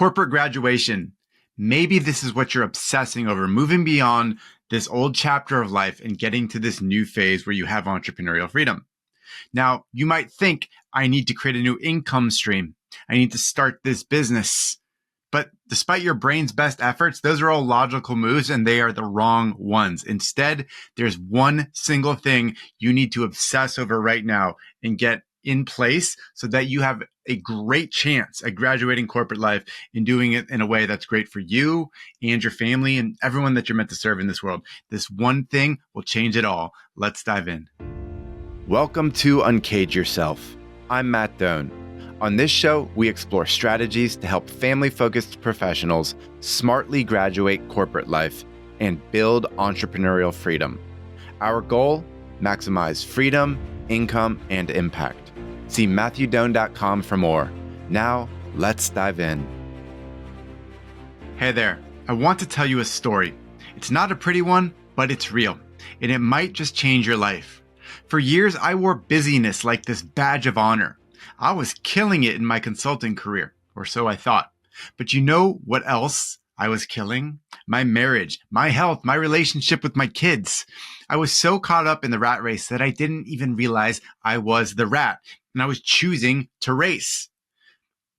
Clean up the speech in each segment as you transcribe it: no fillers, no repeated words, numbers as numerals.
Corporate graduation. Maybe this is what you're obsessing over, moving beyond this old chapter of life and getting to this new phase where you have entrepreneurial freedom. Now, you might think, I need to create a new income stream. I need to start this business. But despite your brain's best efforts, those are all logical moves and they are the wrong ones. Instead, there's one single thing you need to obsess over right now and get in place so that you have a great chance at graduating corporate life and doing it in a way that's great for you and your family and everyone that you're meant to serve in this world. This one thing will change it all. Let's dive in. Welcome to Uncage Yourself. I'm Matt Doan. On this show, we explore strategies to help family-focused professionals smartly graduate corporate life and build entrepreneurial freedom. Our goal? Maximize freedom, income, and impact. See MatthewDoan.com for more. Now, let's dive in. Hey there. I want to tell you a story. It's not a pretty one, but it's real, and it might just change your life. For years, I wore busyness like this badge of honor. I was killing it in my consulting career, or so I thought. But you know what else I was killing? My marriage, my health, my relationship with my kids. I was so caught up in the rat race that I didn't even realize I was the rat, and I was choosing to race.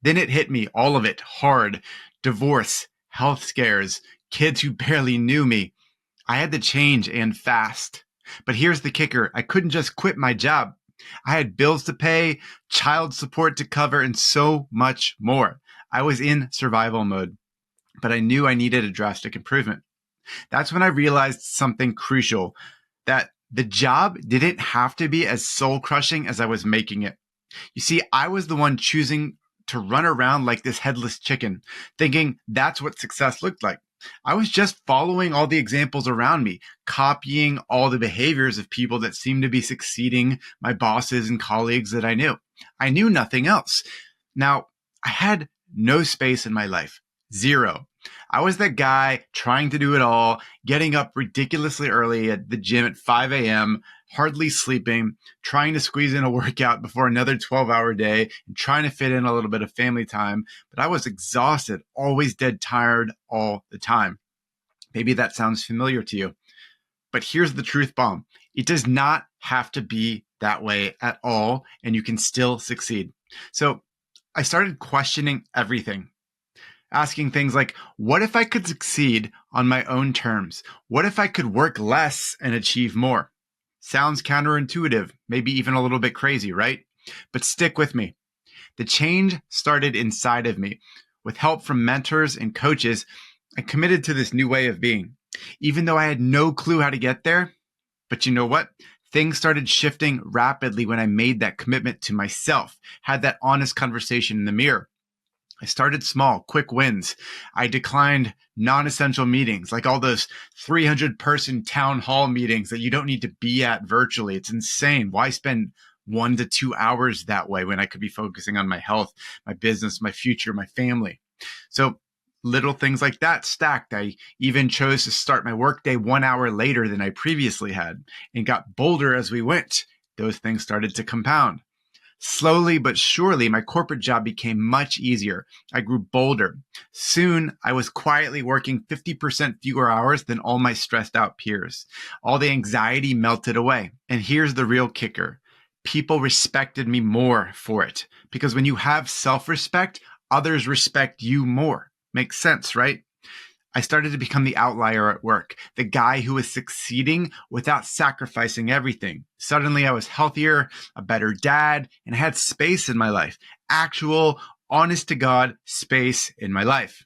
Then it hit me, all of it, hard. Divorce, health scares, kids who barely knew me. I had to change and fast. But here's the kicker. I couldn't just quit my job. I had bills to pay, child support to cover, and so much more. I was in survival mode, but I knew I needed a drastic improvement. That's when I realized something crucial, that the job didn't have to be as soul-crushing as I was making it. You see, I was the one choosing to run around like this headless chicken, thinking that's what success looked like. I was just following all the examples around me, copying all the behaviors of people that seemed to be succeeding, my bosses and colleagues that I knew. I knew nothing else. Now, I had no space in my life. Zero. I was that guy trying to do it all, getting up ridiculously early at the gym at 5 a.m., hardly sleeping, trying to squeeze in a workout before another 12-hour day, and trying to fit in a little bit of family time. But I was exhausted, always dead tired all the time. Maybe that sounds familiar to you. But here's the truth bomb. It does not have to be that way at all, and you can still succeed. So I started questioning everything. Asking things like, what if I could succeed on my own terms? What if I could work less and achieve more? Sounds counterintuitive, maybe even a little bit crazy, right? But stick with me. The change started inside of me. With help from mentors and coaches, I committed to this new way of being, even though I had no clue how to get there. But you know what? Things started shifting rapidly when I made that commitment to myself, had that honest conversation in the mirror. I started small, quick wins. I declined non-essential meetings, like all those 300-person town hall meetings that you don't need to be at virtually. It's insane. Why spend 1 to 2 hours that way when I could be focusing on my health, my business, my future, my family? So little things like that stacked. I even chose to start my workday 1 hour later than I previously had and got bolder as we went. Those things started to compound. Slowly but surely, my corporate job became much easier. I grew bolder. Soon, I was quietly working 50% fewer hours than all my stressed out peers. All the anxiety melted away. And here's the real kicker. People respected me more for it. Because when you have self-respect, others respect you more. Makes sense, right? I started to become the outlier at work, the guy who was succeeding without sacrificing everything. Suddenly I was healthier, a better dad, and I had space in my life. Actual, honest to God space in my life.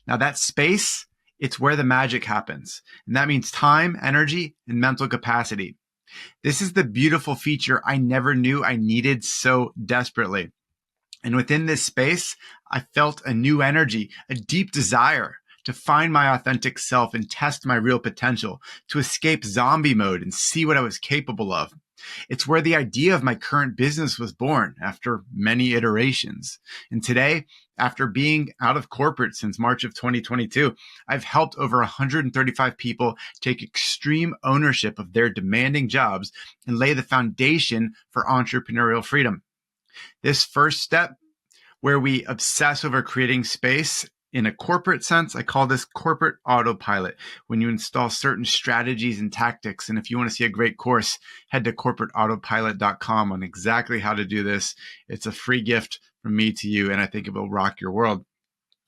Now that space, it's where the magic happens. And that means time, energy, and mental capacity. This is the beautiful feature I never knew I needed so desperately. And within this space, I felt a new energy, a deep desire to find my authentic self and test my real potential, to escape zombie mode and see what I was capable of. It's where the idea of my current business was born after many iterations. And today, after being out of corporate since March of 2022, I've helped over 135 people take extreme ownership of their demanding jobs and lay the foundation for entrepreneurial freedom. This first step where we obsess over creating space. In a corporate sense, I call this corporate autopilot. When you install certain strategies and tactics, and if you want to see a great course, head to corporateautopilot.com on exactly how to do this. It's a free gift from me to you, and I think it will rock your world.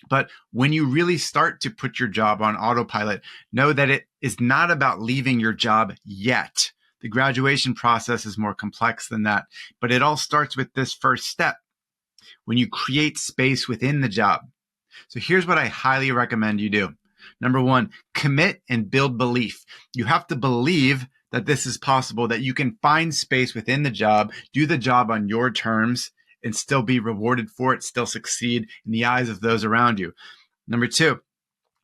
But when you really start to put your job on autopilot, know that it is not about leaving your job yet. The graduation process is more complex than that, but it all starts with this first step when you create space within the job. So here's what I highly recommend you do. Number one, commit and build belief. You have to believe that this is possible, that you can find space within the job, do the job on your terms, and still be rewarded for it, still succeed in the eyes of those around you. Number two,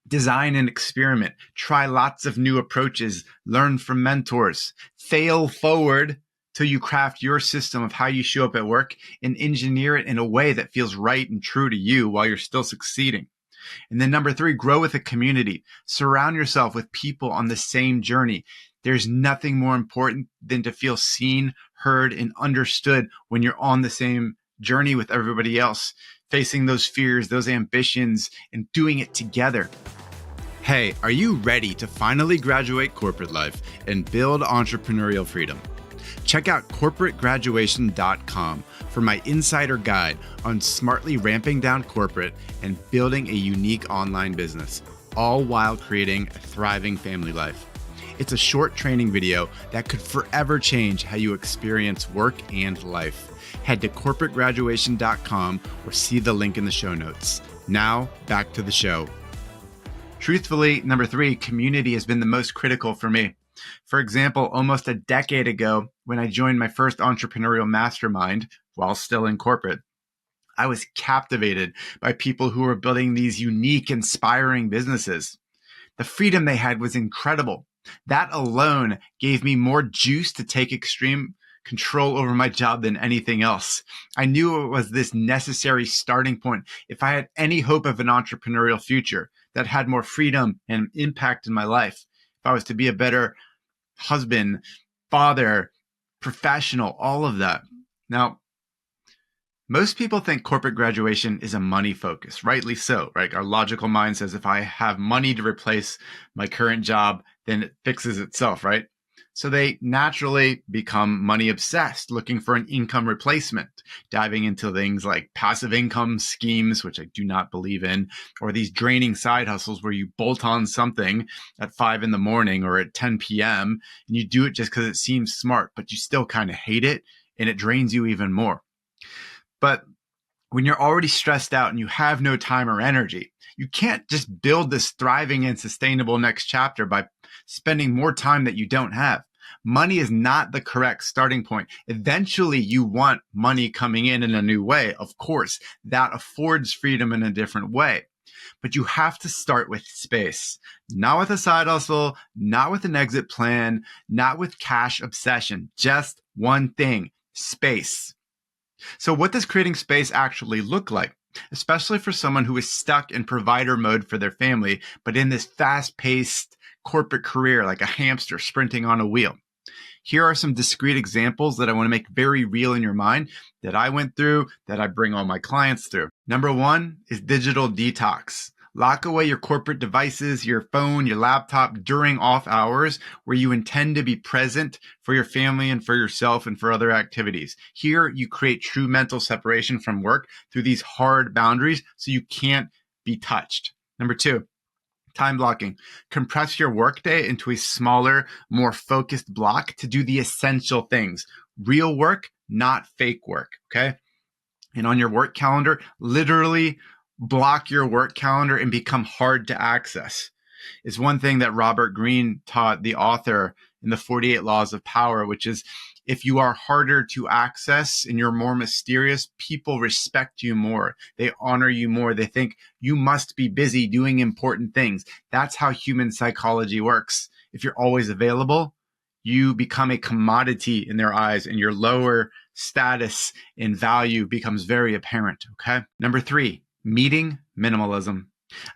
design and experiment. Try lots of new approaches. Learn from mentors. Fail forward till you craft your system of how you show up at work and engineer it in a way that feels right and true to you while you're still succeeding. And then number three, grow with a community. Surround yourself with people on the same journey. There's nothing more important than to feel seen, heard, and understood when you're on the same journey with everybody else, facing those fears, those ambitions, and doing it together. Hey, are you ready to finally graduate corporate life and build entrepreneurial freedom? Check out corporategraduation.com for my insider guide on smartly ramping down corporate and building a unique online business, all while creating a thriving family life. It's a short training video that could forever change how you experience work and life. Head to corporategraduation.com or see the link in the show notes. Now, back to the show. Truthfully, number three, community has been the most critical for me. For example, almost a decade ago, when I joined my first entrepreneurial mastermind while still in corporate, I was captivated by people who were building these unique, inspiring businesses. The freedom they had was incredible. That alone gave me more juice to take extreme control over my job than anything else. I knew it was this necessary starting point if I had any hope of an entrepreneurial future that had more freedom and impact in my life. If I was to be a better husband, father, professional, all of that. Now, most people think corporate graduation is a money focus, rightly so, right? Our logical mind says if I have money to replace my current job, then it fixes itself, right? So they naturally become money obsessed, looking for an income replacement, diving into things like passive income schemes, which I do not believe in, or these draining side hustles where you bolt on something at 5 a.m. or at 10 p.m. and you do it just because it seems smart, but you still kind of hate it and it drains you even more. But when you're already stressed out and you have no time or energy, you can't just build this thriving and sustainable next chapter by spending more time that you don't have. Money is not the correct starting point. Eventually, you want money coming in a new way. Of course, that affords freedom in a different way. But you have to start with space, not with a side hustle, not with an exit plan, not with cash obsession. Just one thing, space. So what does creating space actually look like? Especially for someone who is stuck in provider mode for their family, but in this fast-paced corporate career like a hamster sprinting on a wheel. Here are some discrete examples that I want to make very real in your mind that I went through, that I bring all my clients through. Number one is digital detox. Lock away your corporate devices, your phone, your laptop during off hours where you intend to be present for your family and for yourself and for other activities. Here, you create true mental separation from work through these hard boundaries so you can't be touched. Number two, time blocking. Compress your workday into a smaller, more focused block to do the essential things. Real work, not fake work, okay? And on your work calendar, literally block your work calendar and become hard to access. It's one thing that Robert Greene taught, the author, in the 48 Laws of Power, which is if you are harder to access and you're more mysterious, people respect you more. They honor you more. They think you must be busy doing important things. That's how human psychology works. If you're always available, you become a commodity in their eyes and your lower status and value becomes very apparent, okay? Number three, meeting minimalism.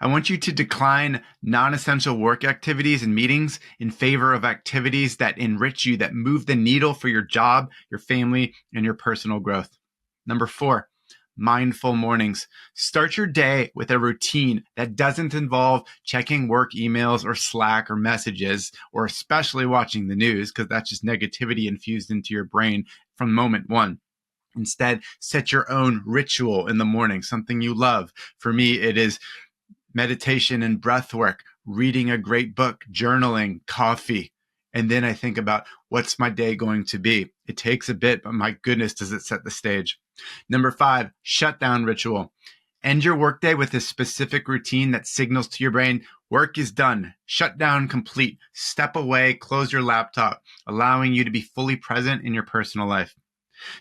I want you to decline non-essential work activities and meetings in favor of activities that enrich you, that move the needle for your job, your family, and your personal growth. Number four, mindful mornings. Start your day with a routine that doesn't involve checking work emails or Slack or messages, or especially watching the news, because that's just negativity infused into your brain from moment one. Instead, set your own ritual in the morning, something you love. For me, it is meditation and breath work, reading a great book, journaling, coffee. And then I think about what's my day going to be. It takes a bit, but my goodness, does it set the stage. Number 5, shutdown ritual. End your workday with a specific routine that signals to your brain, work is done, shutdown complete, step away, close your laptop, allowing you to be fully present in your personal life.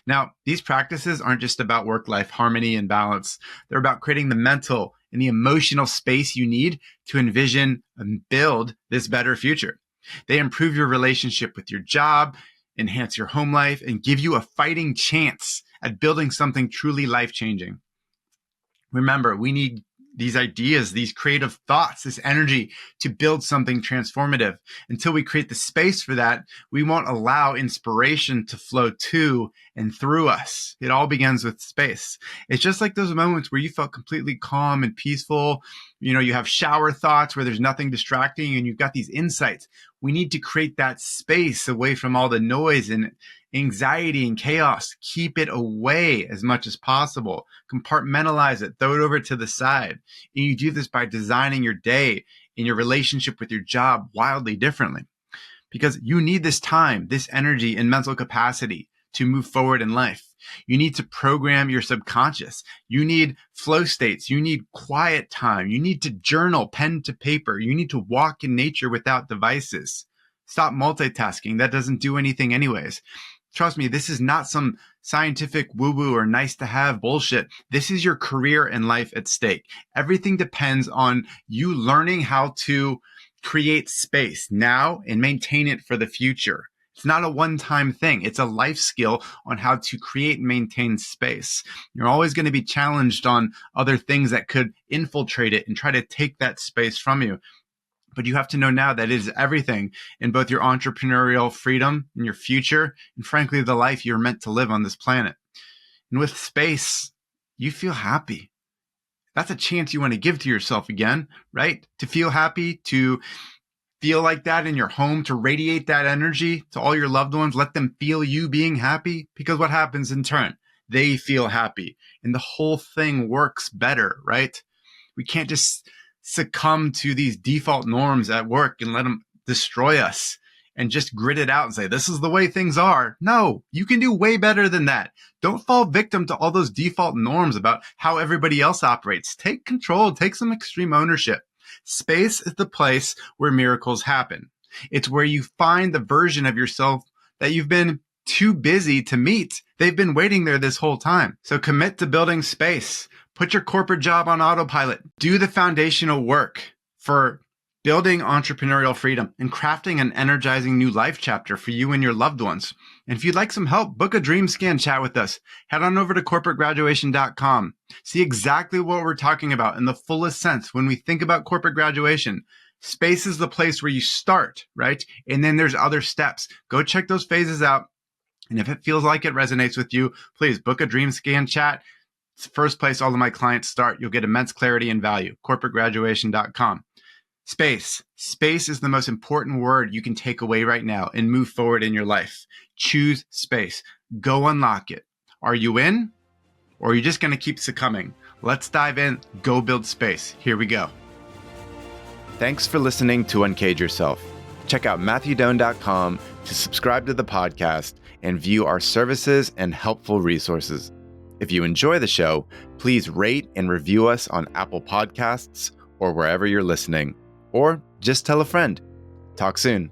Now, these practices aren't just about work-life harmony and balance. They're about creating the mental and the emotional space you need to envision and build this better future. They improve your relationship with your job, enhance your home life, and give you a fighting chance at building something truly life-changing. Remember, we need these ideas, these creative thoughts, this energy to build something transformative. Until we create the space for that, we won't allow inspiration to flow to and through us. It all begins with space. It's just like those moments where you felt completely calm and peaceful. You have shower thoughts where there's nothing distracting and you've got these insights. We need to create that space away from all the noise and anxiety and chaos. Keep it away as much as possible. Compartmentalize it. Throw it over to the side. And you do this by designing your day and your relationship with your job wildly differently. Because you need this time, this energy, and mental capacity to move forward in life. You need to program your subconscious. You need flow states. You need quiet time. You need to journal, pen to paper. You need to walk in nature without devices. Stop multitasking. That doesn't do anything anyways. Trust me, this is not some scientific woo-woo or nice to have bullshit. This is your career and life at stake. Everything depends on you learning how to create space now and maintain it for the future. It's not a one-time thing. It's a life skill on how to create and maintain space. You're always going to be challenged on other things that could infiltrate it and try to take that space from you. But you have to know now that it is everything in both your entrepreneurial freedom and your future, and frankly, the life you're meant to live on this planet. And with space, you feel happy. That's a chance you want to give to yourself again, right? To feel happy, to feel like that in your home, to radiate that energy to all your loved ones, let them feel you being happy, because what happens in turn? They feel happy and the whole thing works better, right? We can't just succumb to these default norms at work and let them destroy us and just grit it out and say, this is the way things are. No, you can do way better than that. Don't fall victim to all those default norms about how everybody else operates. Take control, take some extreme ownership. Space is the place where miracles happen. It's where you find the version of yourself that you've been too busy to meet. They've been waiting there this whole time. So commit to building space. Put your corporate job on autopilot. Do the foundational work for building entrepreneurial freedom and crafting an energizing new life chapter for you and your loved ones. And if you'd like some help, book a dream scan chat with us. Head on over to corporategraduation.com. See exactly what we're talking about in the fullest sense when we think about corporate graduation. Space is the place where you start, right? And then there's other steps. Go check those phases out. And if it feels like it resonates with you, please book a dream scan chat. It's the first place all of my clients start. You'll get immense clarity and value. corporategraduation.com. Space. Space is the most important word you can take away right now and move forward in your life. Choose space. Go unlock it. Are you in? Or are you just going to keep succumbing? Let's dive in. Go build space. Here we go. Thanks for listening to Uncage Yourself. Check out MatthewDoan.com to subscribe to the podcast and view our services and helpful resources. If you enjoy the show, please rate and review us on Apple Podcasts or wherever you're listening. Or just tell a friend. Talk soon.